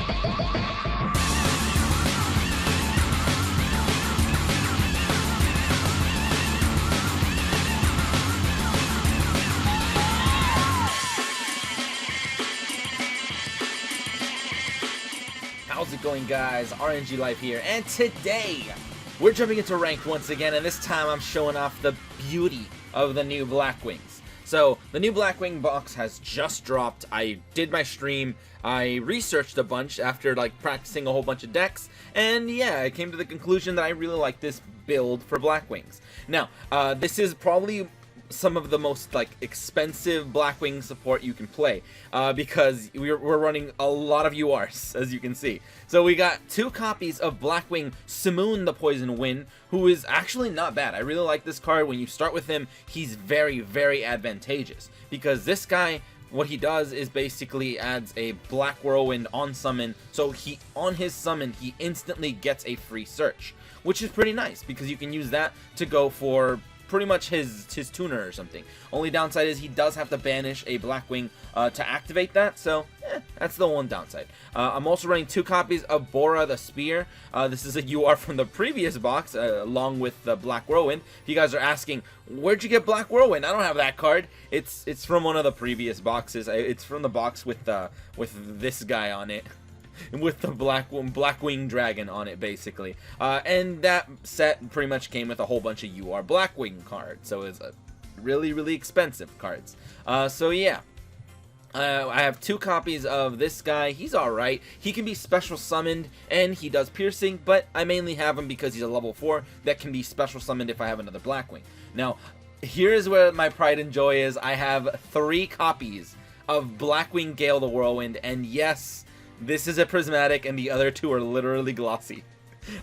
How's it going, guys? RNG Life here, and today we're jumping into ranked once again, and this time I'm showing off the beauty of the new Blackwings. So the new Blackwing box has just dropped. I did my stream, I researched a bunch after like practicing a whole bunch of decks, and yeah, I came to the conclusion that I really like this build for Blackwings. Now, this is probably some of the most like expensive Blackwing support you can play, because we're running a lot of URs, as you can see. So we got 2 copies of Blackwing Simoon the Poison Wind, who is actually not bad. I really like this card. When you start with him, he's very, very advantageous, because this guy, what he does is basically adds a Black Whirlwind on summon, so on his summon he instantly gets a free search, which is pretty nice because you can use that to go for pretty much his tuner or something. Only downside is he does have to banish a Blackwing to activate that, so that's the one downside. I'm also running 2 copies of Bora the Spear. This is a UR from the previous box, along with the Black Whirlwind. If you guys are asking, where'd you get Black Whirlwind? I don't have that card. It's from one of the previous boxes. It's from the box with this guy on it, with the Blackwing dragon on it, basically. And that set pretty much came with a whole bunch of UR Blackwing cards, so it's really, really expensive cards. So yeah, I have 2 copies of this guy. He's alright. He can be special summoned, and he does piercing, but I mainly have him because he's a level 4 that can be special summoned if I have another Blackwing. Now, here's where my pride and joy is. I have 3 copies of Blackwing Gale the Whirlwind, and yes, this is a prismatic, and the other 2 are literally glossy.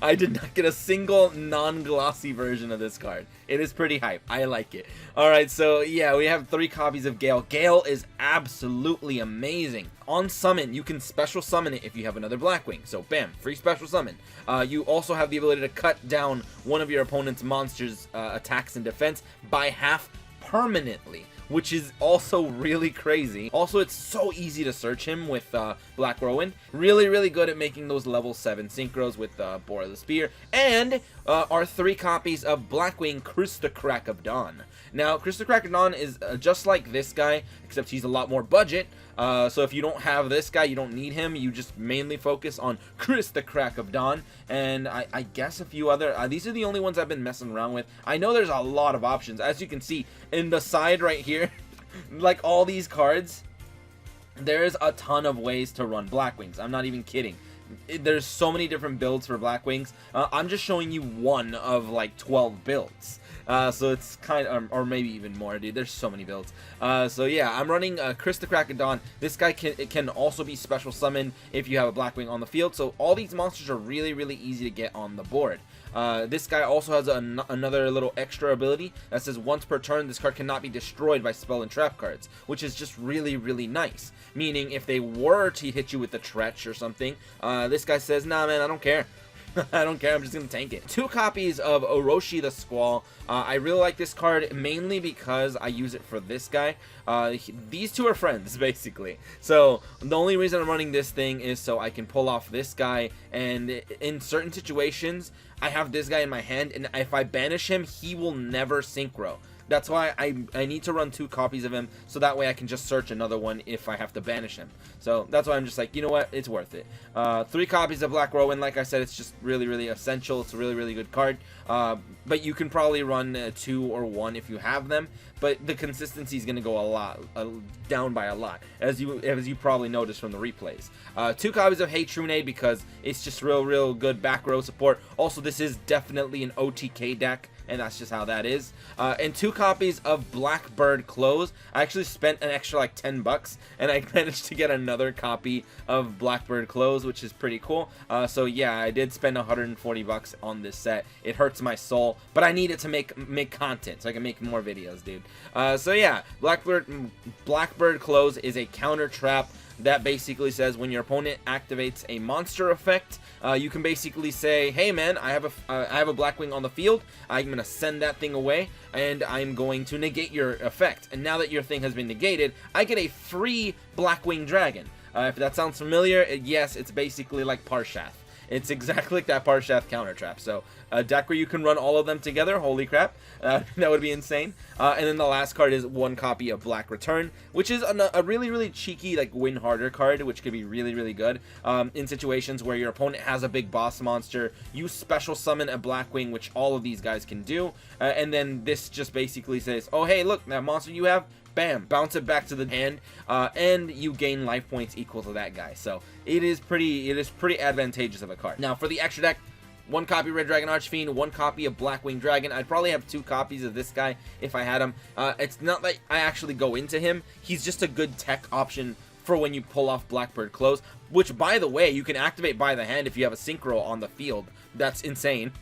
I did not get a single non-glossy version of this card. It is pretty hype. I like it. Alright, so yeah, we have 3 copies of Gale. Gale is absolutely amazing. On summon, you can special summon it if you have another Blackwing. So bam, free special summon. You also have the ability to cut down one of your opponent's monsters' attacks and defense by half permanently, which is also really crazy. Also, it's so easy to search him with Black Whirlwind. Really, really good at making those level 7 synchros with Bora the Spear. And our 3 copies of Blackwing Crystocrack of Dawn. Now, Crystocrack of Dawn is just like this guy, except he's a lot more budget. So if you don't have this guy, you don't need him. You just mainly focus on Crystocrack of Dawn, and I guess a few other. These are the only ones I've been messing around with. I know there's a lot of options, as you can see in the side right here. Like all these cards, there's a ton of ways to run Blackwings. I'm not even kidding. There's so many different builds for Blackwings. I'm just showing you one of like 12 builds. So it's kind of, or maybe even more, dude. There's so many builds. So yeah, I'm running Crystocrack of Dawn. This guy can also be special summoned if you have a Blackwing on the field. So all these monsters are really, really easy to get on the board. This guy also has another little extra ability that says once per turn, this card cannot be destroyed by spell and trap cards, which is just really, really nice. Meaning, if they were to hit you with the Tretch or something, this guy says, nah, man, I don't care. I don't care, I'm just gonna tank it. 2 copies of Orochi the Squall. I really like this card mainly because I use it for this guy. These 2 are friends, basically. So the only reason I'm running this thing is so I can pull off this guy, and in certain situations I have this guy in my hand, and if I banish him, he will never synchro. That's why I need to run 2 copies of him, so that way I can just search another one if I have to banish him. So that's why I'm just like, you know what, it's worth it. 3 copies of Black Whirlwind, like I said, it's just really, really essential. It's a really, really good card. But you can probably run 2 or 1 if you have them, but the consistency is going to go a lot, down by a lot, as you probably noticed from the replays. 2 copies of Hey Trunade because it's just real good back row support. Also, this is definitely an OTK deck, and that's just how that is. And 2 copies of Blackbird Close. I actually spent an extra like 10 bucks, and I managed to get another copy of Blackbird Close, which is pretty cool. So yeah, I did spend 140 bucks on this set. It hurts my soul, but I need it to make content, so I can make more videos, dude. So yeah, Blackbird Close is a counter trap that basically says when your opponent activates a monster effect, you can basically say, hey man, I have a Blackwing on the field, I'm going to send that thing away, and I'm going to negate your effect. And now that your thing has been negated, I get a free Blackwing Dragon. If that sounds familiar, yes, it's basically like Parshath. It's exactly like that Parshath counter trap. So a deck where you can run all of them together. Holy crap, that would be insane. And then the last card is one copy of Black Return, which is a really cheeky like win harder card, which could be really good in situations where your opponent has a big boss monster. You special summon a Blackwing, which all of these guys can do, and then this just basically says, oh hey, look, that monster you have, bam, bounce it back to the hand, and you gain life points equal to that guy. So it is pretty advantageous of a card. Now for the extra deck, one copy Red Dragon Archfiend, one copy of Blackwing Dragon. I'd probably have 2 copies of this guy if I had him. It's not like I actually go into him. He's just a good tech option for when you pull off Blackbird Close, which, by the way, you can activate by the hand if you have a synchro on the field. That's insane.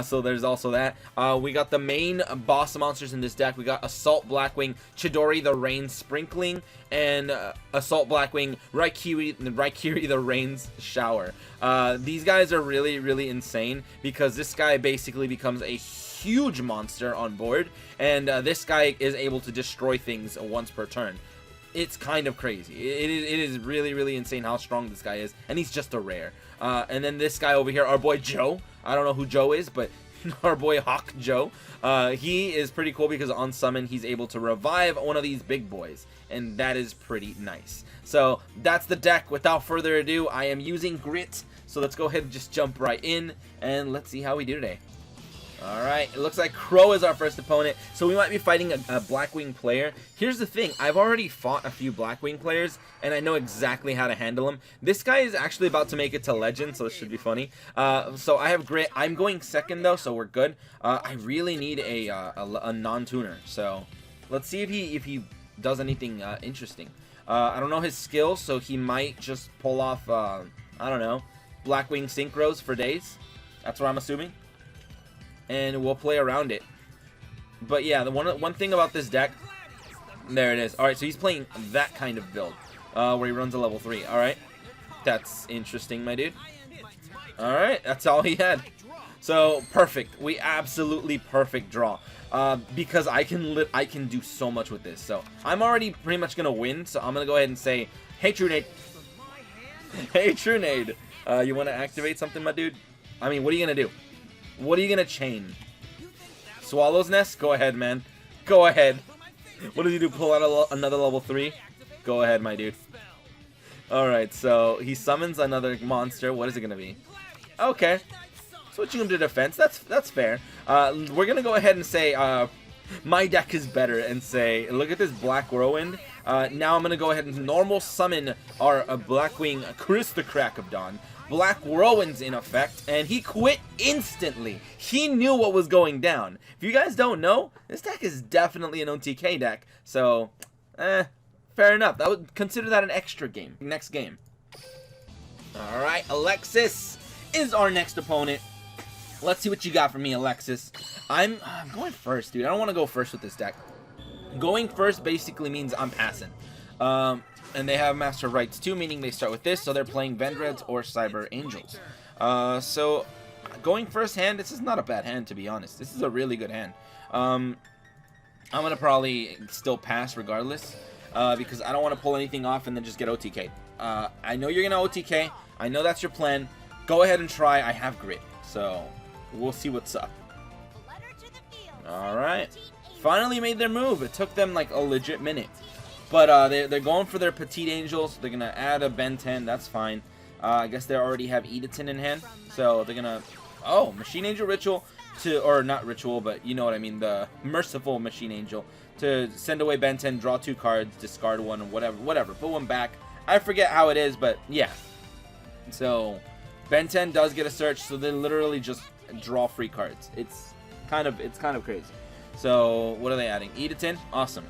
So there's also that. We got the main boss monsters in this deck. We got Assault Blackwing, Chidori the Rain Sprinkling, and Assault Blackwing, Raikiri the Rain's Shower. These guys are really insane because this guy basically becomes a huge monster on board, and this guy is able to destroy things once per turn. It's kind of crazy. It is really insane how strong this guy is, and he's just a rare. And then this guy over here, our boy Joe. I don't know who Joe is, but our boy Hawk Joe. He is pretty cool because on summon, he's able to revive one of these big boys, and that is pretty nice. So that's the deck. Without further ado, I am using Grit. So let's go ahead and just jump right in, and let's see how we do today. Alright, it looks like Crow is our first opponent, so we might be fighting a Blackwing player. Here's the thing, I've already fought a few Blackwing players, and I know exactly how to handle them. This guy is actually about to make it to Legend, so this should be funny. So I have Grit. I'm going second, though, so we're good. I really need a non-tuner, so let's see if he does anything interesting. I don't know his skills, so he might just pull off, I don't know, Blackwing synchros for days. That's what I'm assuming. And we'll play around it. But yeah, the one thing about this deck, there it is. Alright, so he's playing that kind of build, where he runs a level 3. Alright, that's interesting, my dude. Alright, that's all he had. So, perfect. We absolutely perfect draw. Because I can do so much with this. So, I'm already pretty much going to win, so I'm going to go ahead and say, hey, Trunade. Hey, Trunade. You want to activate something, my dude? I mean, what are you going to do? What are you gonna chain? Swallow's Nest? Go ahead, man. Go ahead. What does he do? Pull out another level 3? Go ahead, my dude. Alright, so he summons another monster. What is it gonna be? Okay. Switching him to defense. That's fair. We're gonna go ahead and say my deck is better and say, look at this Black Whirlwind. Now I'm gonna go ahead and normal summon our Blackwing Aristocrat of Dawn. Black Whirlwind's in effect, and he quit instantly. He knew what was going down. If you guys don't know, this deck is definitely an OTK deck, so, fair enough. I would consider that an extra game. Next game. Alright, Alexis is our next opponent. Let's see what you got for me, Alexis. I'm going first, dude. I don't want to go first with this deck. Going first basically means I'm passing. And they have Master Rights too, meaning they start with this, so they're playing Vendreads or Cyber Angels. So, going first hand, this is not a bad hand, to be honest. This is a really good hand. I'm going to probably still pass regardless, because I don't want to pull anything off and then just get OTK. I know you're going to OTK. I know that's your plan. Go ahead and try. I have Grit, so we'll see what's up. Alright. Finally made their move. It took them like a legit minute. But they're going for their Petite Angels. They're going to add a Ben 10. That's fine. I guess they already have Editon in hand. So they're going to... Oh, Machine Angel Ritual to... Or not Ritual, but you know what I mean. The Merciful Machine Angel. To send away Ben 10, draw 2 cards, discard 1, or whatever. Put 1 back. I forget how it is, but yeah. So Ben 10 does get a search, so they literally just draw free cards. It's kind of crazy. So what are they adding? Editon? Awesome.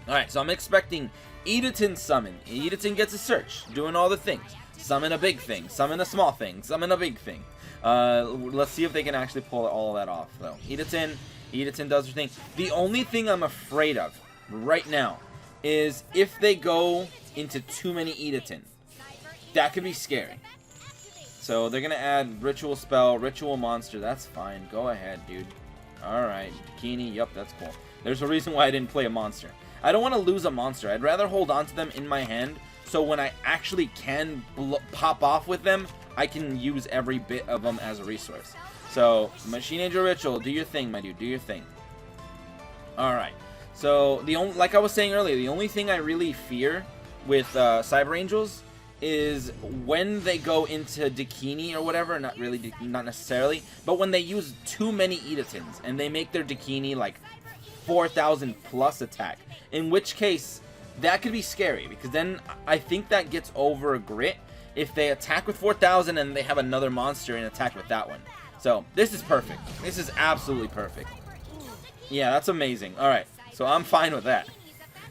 Alright, so I'm expecting Editon summon. Editon gets a search, doing all the things. Summon a big thing, summon a small thing, summon a big thing. Let's see if they can actually pull all that off, though. Editon does her thing. The only thing I'm afraid of right now is if they go into too many Editon. That could be scary. So they're going to add Ritual Spell, Ritual Monster. That's fine. Go ahead, dude. Alright, Bikini. Yep, that's cool. There's a reason why I didn't play a monster. I don't want to lose a monster. I'd rather hold on to them in my hand so when I actually can pop off with them, I can use every bit of them as a resource. So, Machine Angel Ritual, do your thing, my dude, do your thing. Alright, so, like I was saying earlier, the only thing I really fear with Cyber Angels is when they go into Dakini or whatever, not necessarily, but when they use too many Edatons, and they make their Dakini like 4,000 plus attack, in which case, that could be scary, because then I think that gets over a grit if they attack with 4,000 and they have another monster and attack with that one. So, this is perfect. This is absolutely perfect. Yeah, that's amazing. Alright, so I'm fine with that.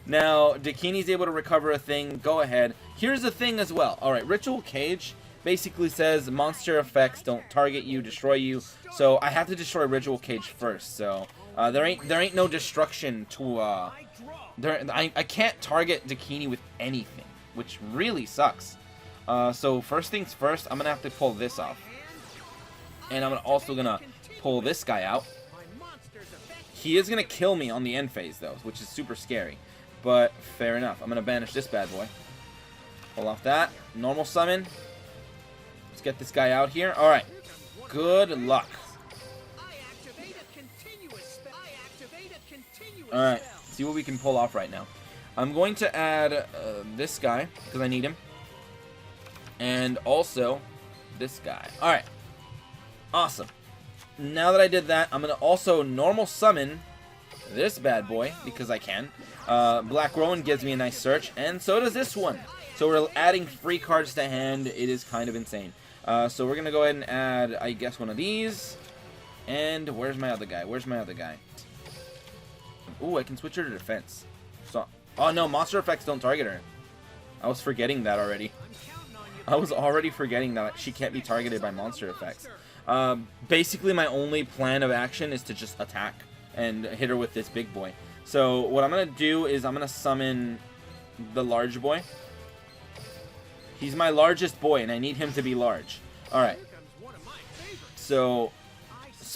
Now, Dakini's able to recover a thing. Go ahead. Here's the thing as well. Alright, Ritual Cage basically says monster effects don't target you, destroy you. So, I have to destroy Ritual Cage first. So, there ain't no destruction to... I can't target Dakini with anything, which really sucks. So, first things first, I'm going to have to pull this off. And I'm also going to pull this guy out. He is going to kill me on the end phase, though, which is super scary. But, fair enough. I'm going to banish this bad boy. Pull off that. Normal summon. Let's get this guy out here. Alright. Good luck. Alright. See what we can pull off right now. I'm going to add this guy, because I need him. And also, this guy. Alright. Awesome. Now that I did that, I'm going to also normal summon this bad boy, because I can. Black Rowan gives me a nice search, and so does this one. So we're adding free cards to hand. It is kind of insane. So we're going to go ahead and add, I guess, one of these. And where's my other guy? Where's my other guy? Ooh, I can switch her to defense. So, oh no, monster effects don't target her. I was forgetting that already. I was already forgetting that she can't be targeted by monster effects. Basically, my only plan of action is to just attack and hit her with this big boy. So what I'm going to do is I'm going to summon the large boy. He's my largest boy, and I need him to be large. Alright. So,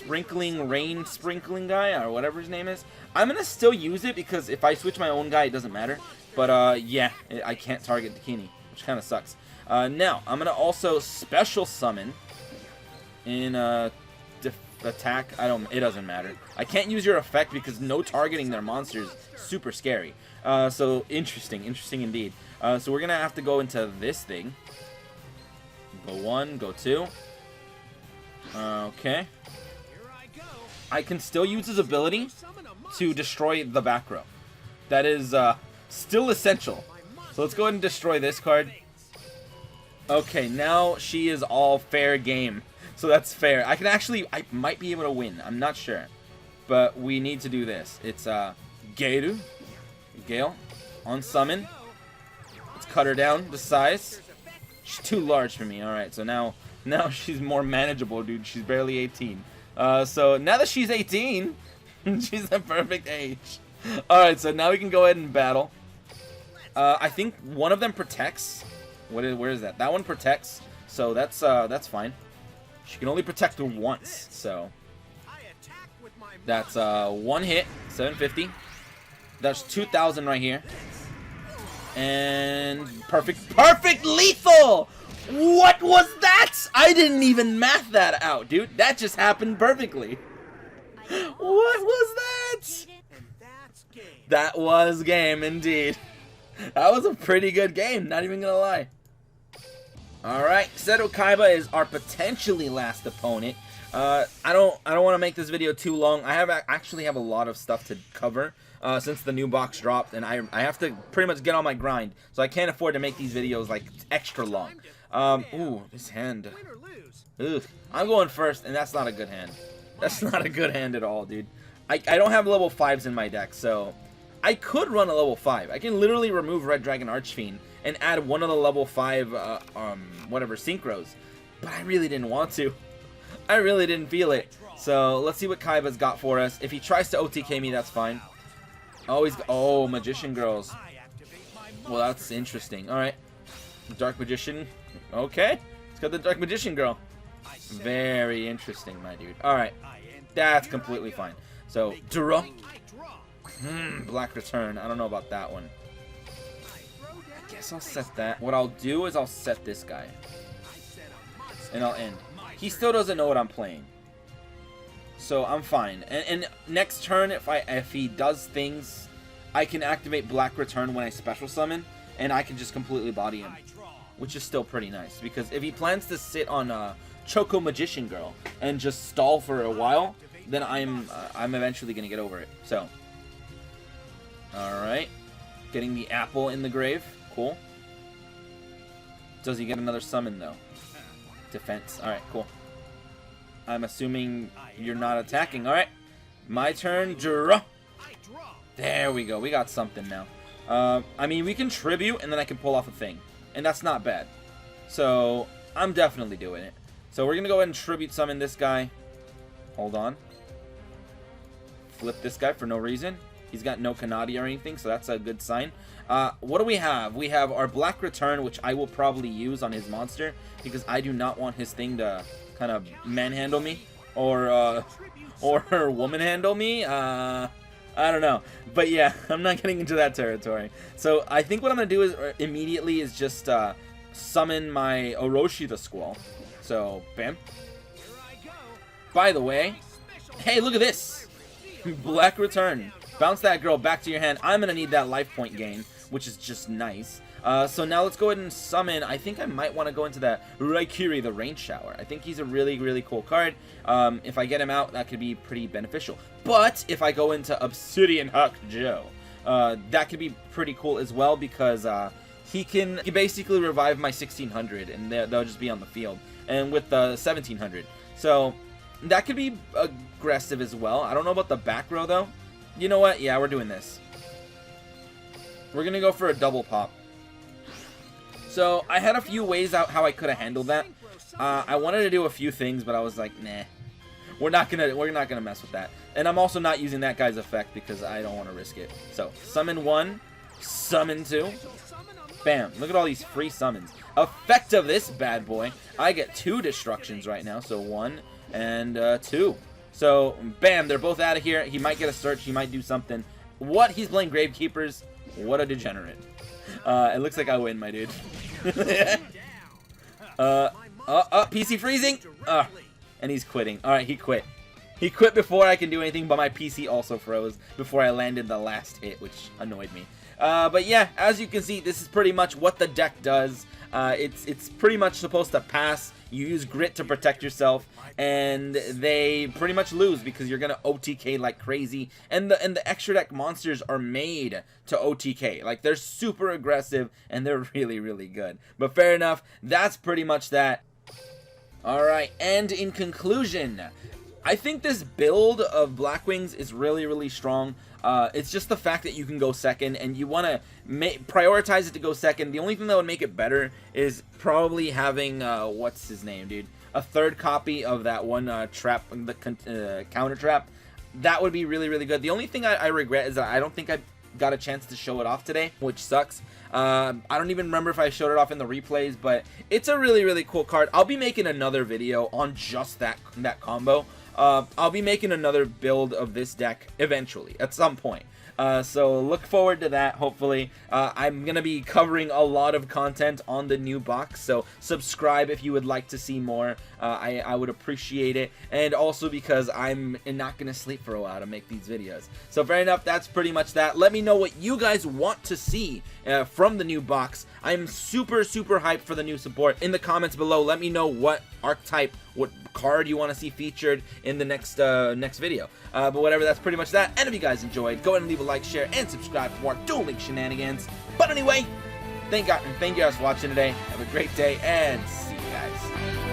rain sprinkling guy, or whatever his name is. I'm going to still use it, because if I switch my own guy, it doesn't matter. But, yeah, I can't target Dakini, which kind of sucks. Now, I'm going to also special summon in attack. It doesn't matter. I can't use your effect because no targeting their monsters is super scary. So interesting indeed. So we're gonna have to go into this thing. Go 1, go 2. Okay. I can still use his ability to destroy the back row. That is still essential. So let's go ahead and destroy this card. Okay, now she is all fair game. So that's fair. I might be able to win. I'm not sure. But we need to do this. It's Gale on summon. Let's cut her down to size. She's too large for me. Alright, so now she's more manageable, dude. She's barely 18. So now that she's 18, she's the perfect age. Alright, so now we can go ahead and battle. I think one of them protects. Where is that? That one protects. So that's fine. She can only protect her once, so that's 1 hit, 750. That's 2,000 right here, and perfect lethal. What was that? I didn't even math that out, dude. That just happened perfectly. What was that? That was game indeed. That was a pretty good game. Not even gonna lie. Alright, Seto Kaiba is our potentially last opponent. I don't want to make this video too long. I actually have a lot of stuff to cover since the new box dropped, and I have to pretty much get on my grind, so I can't afford to make these videos like extra long. Ooh, this hand. Ugh. I'm going first, and that's not a good hand. That's not a good hand at all, dude. I don't have level 5s in my deck, so I could run a level 5. I can literally remove Red Dragon Archfiend and add one of the level 5, whatever, synchros. But I really didn't want to. I really didn't feel it. So, let's see what Kaiba's got for us. If he tries to OTK me, that's fine. Oh, Magician Girls. Well, that's interesting. Alright. Dark Magician. Okay. It's got the Dark Magician Girl. Very interesting, my dude. Alright. That's completely fine. So, Dura. Black Return. I don't know about that one. guess I'll set that. What I'll do is I'll set this guy. And I'll end. He still doesn't know what I'm playing. So I'm fine. And next turn, if he does things, I can activate Black Return when I special summon, and I can just completely body him, which is still pretty nice. Because if he plans to sit on Choco Magician Girl and just stall for a while, then I'm eventually gonna get over it. So, all right, getting the apple in the grave, cool. Does he get another summon though? Defense. All right, cool. I'm assuming you're not attacking. All right, my turn. Draw. There we go. We got something now. I mean, we can tribute, and then I can pull off a thing, and that's not bad. So I'm definitely doing it. So we're gonna go ahead and tribute summon this guy. Hold on. Flip this guy for no reason. He's got no Kanadi or anything, so that's a good sign. What do we have? We have our Black Return, which I will probably use on his monster, because I do not want his thing to kind of manhandle me, or woman handle me. I don't know. But yeah, I'm not getting into that territory. So I think what I'm going to do is immediately is just summon my Orochi the Squall. So, bam. By the way, hey, look at this. Black Return. Bounce that girl back to your hand. I'm going to need that life point gain, which is just nice. So now let's go ahead and summon. I think I might want to go into that Raikiri, the Rain Shower. I think he's a really, really cool card. If I get him out, that could be pretty beneficial. But if I go into Obsidian Huck Joe, that could be pretty cool as well, because he basically revive my 1600, and they'll just be on the field. And with the 1700. So that could be aggressive as well. I don't know about the back row, though. You know what? Yeah, we're doing this. We're going to go for a double pop. So I had a few ways out how I could have handled that. I wanted to do a few things, but I was like, nah, we're not gonna mess with that. And I'm also not using that guy's effect because I don't want to risk it. So summon 1, summon 2, bam! Look at all these free summons. Effect of this bad boy, I get 2 destructions right now. So 1 and 2. So bam, they're both out of here. He might get a search. He might do something. What? He's playing Gravekeepers. What a degenerate. It looks like I win, my dude. PC freezing. And he's quitting. All right, he quit. He quit before I can do anything, but my PC also froze before I landed the last hit, which annoyed me. But yeah, as you can see, this is pretty much what the deck does. It's pretty much supposed to pass. You use grit to protect yourself, and they pretty much lose because you're gonna OTK like crazy. And the extra deck monsters are made to OTK. Like, they're super aggressive and they're really, really good. But fair enough, that's pretty much that. Alright, and in conclusion, I think this build of Blackwings is really, really strong. It's just the fact that you can go second, and you want to prioritize it to go second. The only thing that would make it better is probably having, what's his name, dude? A third copy of that one trap, the counter trap. That would be really, really good. The only thing I regret is that I don't think I got a chance to show it off today, which sucks. I don't even remember if I showed it off in the replays, but it's a really, really cool card. I'll be making another video on just that combo. I'll be making another build of this deck eventually, at some point. So look forward to that, hopefully. I'm going to be covering a lot of content on the new box, so subscribe if you would like to see more. I would appreciate it, and also because I'm not going to sleep for a while to make these videos. So fair enough, that's pretty much that. Let me know what you guys want to see from the new box. I'm super, super hyped for the new support. In the comments below, let me know what archetype, what card you want to see featured in the next video. But whatever, that's pretty much that. And if you guys enjoyed, go ahead and leave a like, share, and subscribe for more Duel Links shenanigans. But anyway, thank you guys for watching today. Have a great day, and see you guys.